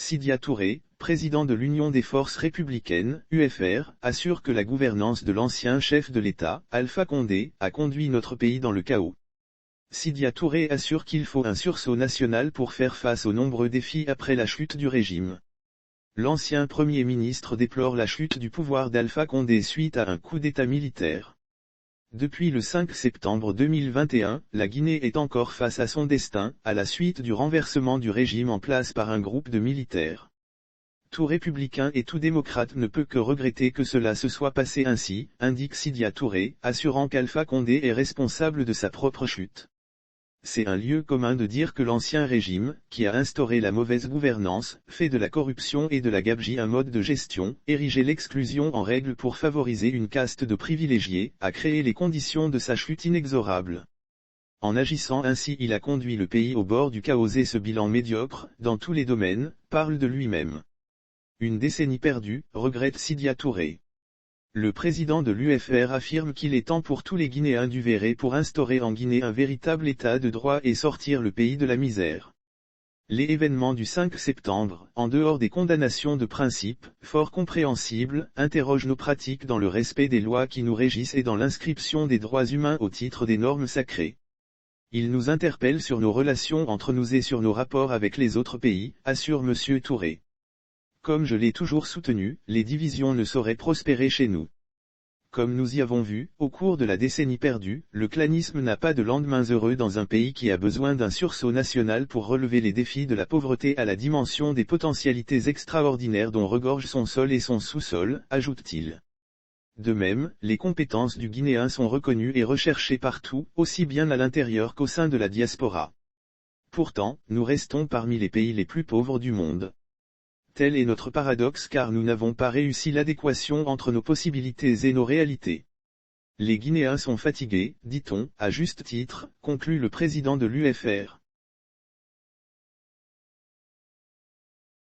Sidya Touré, président de l'Union des forces républicaines, UFR, assure que la gouvernance de l'ancien chef de l'État, Alpha Condé, a conduit notre pays dans le chaos. Sidya Touré assure qu'il faut un sursaut national pour faire face aux nombreux défis après la chute du régime. L'ancien Premier ministre déplore la chute du pouvoir d'Alpha Condé suite à un coup d'État militaire. Depuis le 5 septembre 2021, la Guinée est encore face à son destin, à la suite du renversement du régime en place par un groupe de militaires. Tout républicain et tout démocrate ne peut que regretter que cela se soit passé ainsi, indique Sidya Touré, assurant qu'Alpha Condé est responsable de sa propre chute. C'est un lieu commun de dire que l'ancien régime, qui a instauré la mauvaise gouvernance, fait de la corruption et de la gabegie un mode de gestion, érigé l'exclusion en règle pour favoriser une caste de privilégiés, a créé les conditions de sa chute inexorable. En agissant ainsi, il a conduit le pays au bord du chaos et ce bilan médiocre, dans tous les domaines, parle de lui-même. Une décennie perdue, regrette Sidya Touré. Le président de l'UFR affirme qu'il est temps pour tous les Guinéens du Verré pour instaurer en Guinée un véritable état de droit et sortir le pays de la misère. Les événements du 5 septembre, en dehors des condamnations de principe, fort compréhensibles, interrogent nos pratiques dans le respect des lois qui nous régissent et dans l'inscription des droits humains au titre des normes sacrées. Ils nous interpellent sur nos relations entre nous et sur nos rapports avec les autres pays, assure M. Touré. Comme je l'ai toujours soutenu, les divisions ne sauraient prospérer chez nous. Comme nous y avons vu, au cours de la décennie perdue, le clanisme n'a pas de lendemain heureux dans un pays qui a besoin d'un sursaut national pour relever les défis de la pauvreté à la dimension des potentialités extraordinaires dont regorge son sol et son sous-sol, ajoute-t-il. De même, les compétences du Guinéen sont reconnues et recherchées partout, aussi bien à l'intérieur qu'au sein de la diaspora. Pourtant, nous restons parmi les pays les plus pauvres du monde. Tel est notre paradoxe car nous n'avons pas réussi l'adéquation entre nos possibilités et nos réalités. Les Guinéens sont fatigués, dit-on, à juste titre, conclut le président de l'UFR.